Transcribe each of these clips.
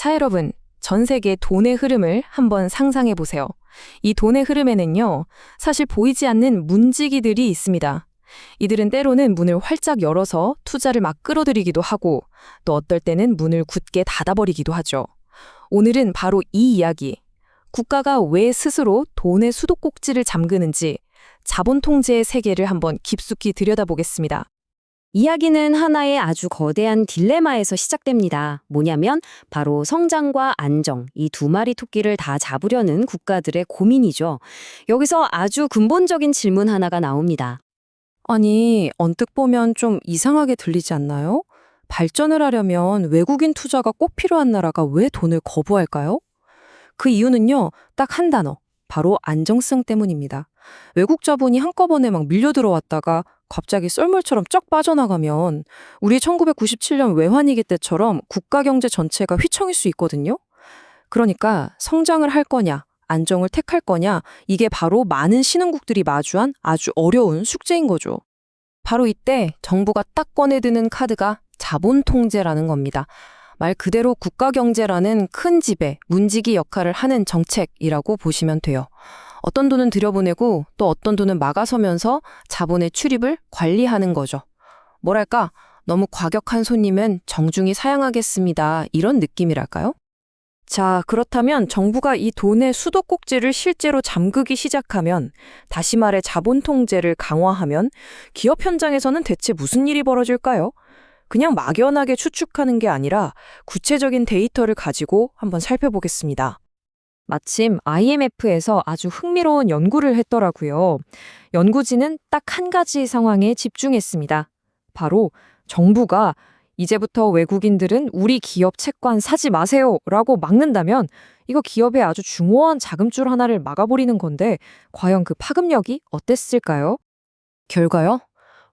자, 여러분, 전 세계 돈의 흐름을 한번 상상해 보세요. 이 돈의 흐름에는요, 사실 보이지 않는 문지기들이 있습니다. 이들은 때로는 문을 활짝 열어서 투자를 막 끌어들이기도 하고, 또 어떨 때는 문을 굳게 닫아버리기도 하죠. 오늘은 바로 이 이야기, 국가가 왜 스스로 돈의 수도꼭지를 잠그는지 자본 통제의 세계를 한번 깊숙이 들여다보겠습니다. 이야기는 하나의 아주 거대한 딜레마에서 시작됩니다. 뭐냐면 바로 성장과 안정, 이 두 마리 토끼를 다 잡으려는 국가들의 고민이죠. 여기서 아주 근본적인 질문 하나가 나옵니다. 아니, 언뜻 보면 좀 이상하게 들리지 않나요? 발전을 하려면 외국인 투자가 꼭 필요한 나라가 왜 돈을 거부할까요? 그 이유는요, 딱 한 단어, 바로 안정성 때문입니다. 외국 자본이 한꺼번에 막 밀려 들어왔다가 갑자기 썰물처럼 쩍 빠져나가면 우리 1997년 외환위기 때처럼 국가 경제 전체가 휘청일 수 있거든요. 그러니까 성장을 할 거냐, 안정을 택할 거냐, 이게 바로 많은 신흥국들이 마주한 아주 어려운 숙제인 거죠. 바로 이때 정부가 딱 꺼내드는 카드가 자본 통제라는 겁니다. 말 그대로 국가 경제라는 큰 집에 문지기 역할을 하는 정책이라고 보시면 돼요. 어떤 돈은 들여보내고 또 어떤 돈은 막아서면서 자본의 출입을 관리하는 거죠. 뭐랄까, 너무 과격한 손님은 정중히 사양하겠습니다. 이런 느낌이랄까요? 자, 그렇다면 정부가 이 돈의 수도꼭지를 실제로 잠그기 시작하면, 다시 말해 자본 통제를 강화하면 기업 현장에서는 대체 무슨 일이 벌어질까요? 그냥 막연하게 추측하는 게 아니라 구체적인 데이터를 가지고 한번 살펴보겠습니다. 마침 IMF에서 아주 흥미로운 연구를 했더라고요. 연구진은 딱 한 가지 상황에 집중했습니다. 바로 정부가 이제부터 외국인들은 우리 기업 채권 사지 마세요 라고 막는다면 이거 기업의 아주 중요한 자금줄 하나를 막아버리는 건데 과연 그 파급력이 어땠을까요? 결과요?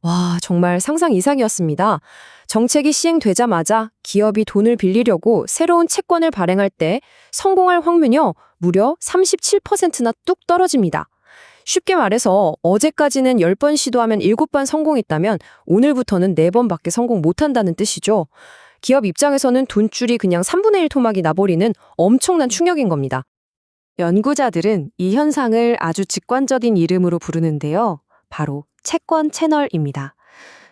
와, 정말 상상 이상이었습니다. 정책이 시행되자마자 기업이 돈을 빌리려고 새로운 채권을 발행할 때 성공할 확률은요, 무려 37%나 뚝 떨어집니다. 쉽게 말해서 어제까지는 10번 시도하면 7번 성공했다면 오늘부터는 4번밖에 성공 못한다는 뜻이죠. 기업 입장에서는 돈줄이 그냥 3분의 1 토막이 나버리는 엄청난 충격인 겁니다. 연구자들은 이 현상을 아주 직관적인 이름으로 부르는데요. 바로 채권 채널입니다.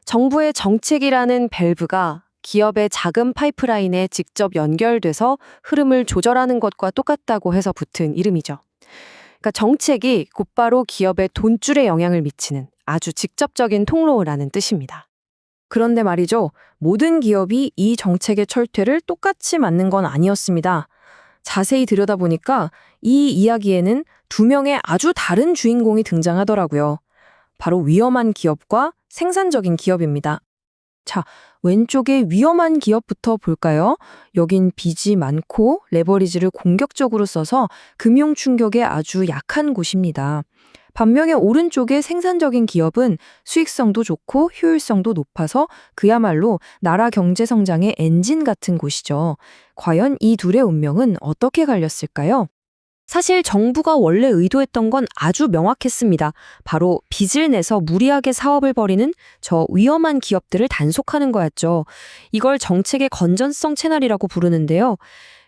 정부의 정책이라는 밸브가 기업의 자금 파이프라인에 직접 연결돼서 흐름을 조절하는 것과 똑같다고 해서 붙은 이름이죠. 그러니까 정책이 곧바로 기업의 돈줄에 영향을 미치는 아주 직접적인 통로라는 뜻입니다. 그런데 말이죠, 모든 기업이 이 정책의 철퇴를 똑같이 맞는 건 아니었습니다. 자세히 들여다보니까 이 이야기에는 두 명의 아주 다른 주인공이 등장하더라고요. 바로 위험한 기업과 생산적인 기업입니다. 자, 왼쪽에 위험한 기업부터 볼까요? 여긴 빚이 많고 레버리지를 공격적으로 써서 금융 충격에 아주 약한 곳입니다. 반면에 오른쪽의 생산적인 기업은 수익성도 좋고 효율성도 높아서 그야말로 나라 경제 성장의 엔진 같은 곳이죠. 과연 이 둘의 운명은 어떻게 갈렸을까요? 사실 정부가 원래 의도했던 건 아주 명확했습니다. 바로 빚을 내서 무리하게 사업을 벌이는 저 위험한 기업들을 단속하는 거였죠. 이걸 정책의 건전성 채널이라고 부르는데요.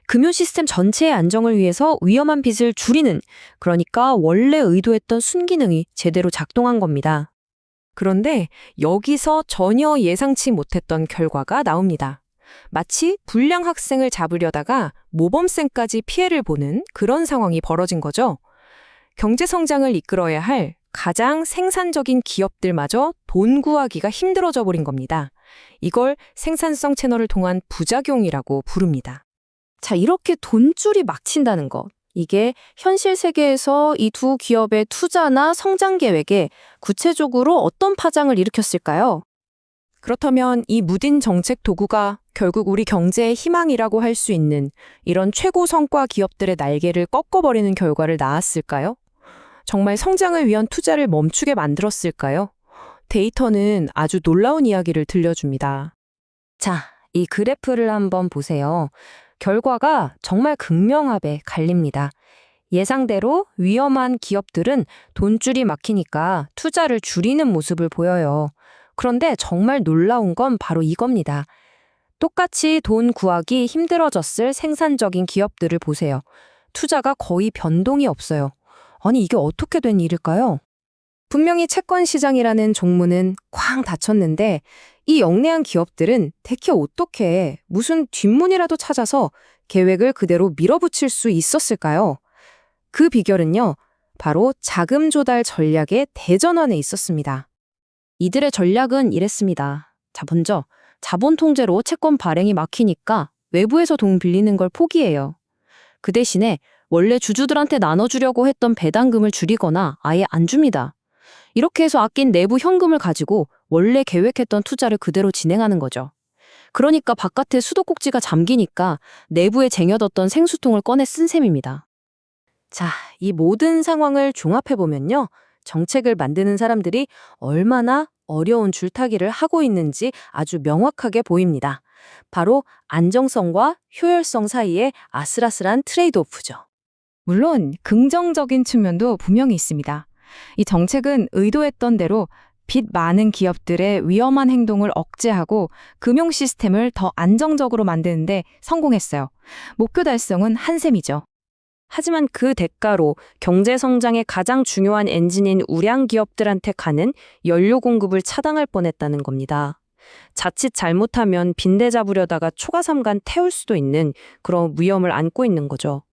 금융 시스템 전체의 안정을 위해서 위험한 빚을 줄이는, 그러니까 원래 의도했던 순기능이 제대로 작동한 겁니다. 그런데 여기서 전혀 예상치 못했던 결과가 나옵니다. 마치 불량 학생을 잡으려다가 모범생까지 피해를 보는 그런 상황이 벌어진 거죠. 경제 성장을 이끌어야 할 가장 생산적인 기업들마저 돈 구하기가 힘들어져 버린 겁니다. 이걸 생산성 채널을 통한 부작용이라고 부릅니다. 자, 이렇게 돈줄이 막힌다는 것. 이게 현실 세계에서 이 두 기업의 투자나 성장 계획에 구체적으로 어떤 파장을 일으켰을까요? 그렇다면 이 무딘 정책 도구가 결국 우리 경제의 희망이라고 할 수 있는 이런 최고 성과 기업들의 날개를 꺾어버리는 결과를 낳았을까요? 정말 성장을 위한 투자를 멈추게 만들었을까요? 데이터는 아주 놀라운 이야기를 들려줍니다. 자, 이 그래프를 한번 보세요. 결과가 정말 극명하게 갈립니다. 예상대로 위험한 기업들은 돈줄이 막히니까 투자를 줄이는 모습을 보여요. 그런데 정말 놀라운 건 바로 이겁니다. 똑같이 돈 구하기 힘들어졌을 생산적인 기업들을 보세요. 투자가 거의 변동이 없어요. 아니, 이게 어떻게 된 일일까요? 분명히 채권 시장이라는 종문은 쾅 닫혔는데 이 영리한 기업들은 대체 어떻게 무슨 뒷문이라도 찾아서 계획을 그대로 밀어붙일 수 있었을까요? 그 비결은요, 바로 자금 조달 전략의 대전환에 있었습니다. 이들의 전략은 이랬습니다. 자, 먼저 자본 통제로 채권 발행이 막히니까 외부에서 돈 빌리는 걸 포기해요. 그 대신에 원래 주주들한테 나눠주려고 했던 배당금을 줄이거나 아예 안 줍니다. 이렇게 해서 아낀 내부 현금을 가지고 원래 계획했던 투자를 그대로 진행하는 거죠. 그러니까 바깥에 수도꼭지가 잠기니까 내부에 쟁여뒀던 생수통을 꺼내 쓴 셈입니다. 자, 이 모든 상황을 종합해보면요. 정책을 만드는 사람들이 얼마나 어려운 줄타기를 하고 있는지 아주 명확하게 보입니다. 바로 안정성과 효율성 사이의 아슬아슬한 트레이드오프죠. 물론 긍정적인 측면도 분명히 있습니다. 이 정책은 의도했던 대로 빚 많은 기업들의 위험한 행동을 억제하고 금융 시스템을 더 안정적으로 만드는데 성공했어요. 목표 달성은 한 셈이죠. 하지만 그 대가로 경제 성장의 가장 중요한 엔진인 우량 기업들한테 가는 연료 공급을 차단할 뻔했다는 겁니다. 자칫 잘못하면 빈대 잡으려다가 초가삼간 태울 수도 있는 그런 위험을 안고 있는 거죠.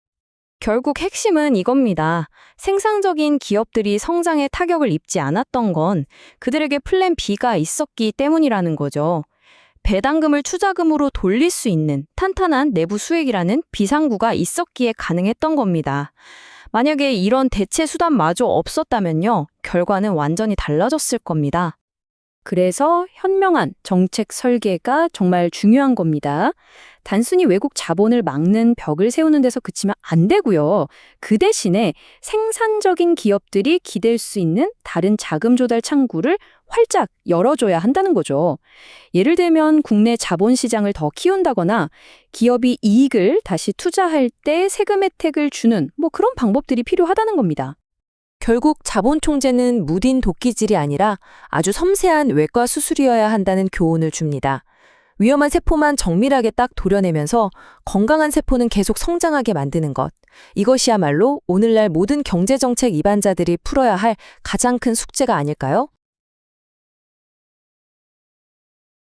결국 핵심은 이겁니다. 생산적인 기업들이 성장에 타격을 입지 않았던 건 그들에게 플랜 B가 있었기 때문이라는 거죠. 배당금을 투자금으로 돌릴 수 있는 탄탄한 내부 수익이라는 비상구가 있었기에 가능했던 겁니다. 만약에 이런 대체 수단마저 없었다면요, 결과는 완전히 달라졌을 겁니다. 그래서 현명한 정책 설계가 정말 중요한 겁니다. 단순히 외국 자본을 막는 벽을 세우는 데서 그치면 안 되고요. 그 대신에 생산적인 기업들이 기댈 수 있는 다른 자금 조달 창구를 활짝 열어줘야 한다는 거죠. 예를 들면 국내 자본 시장을 더 키운다거나 기업이 이익을 다시 투자할 때 세금 혜택을 주는 그런 방법들이 필요하다는 겁니다. 결국 자본 총재는 무딘 도끼질이 아니라 아주 섬세한 외과 수술이어야 한다는 교훈을 줍니다. 위험한 세포만 정밀하게 딱 도려내면서 건강한 세포는 계속 성장하게 만드는 것. 이것이야말로 오늘날 모든 경제정책 입안자들이 풀어야 할 가장 큰 숙제가 아닐까요?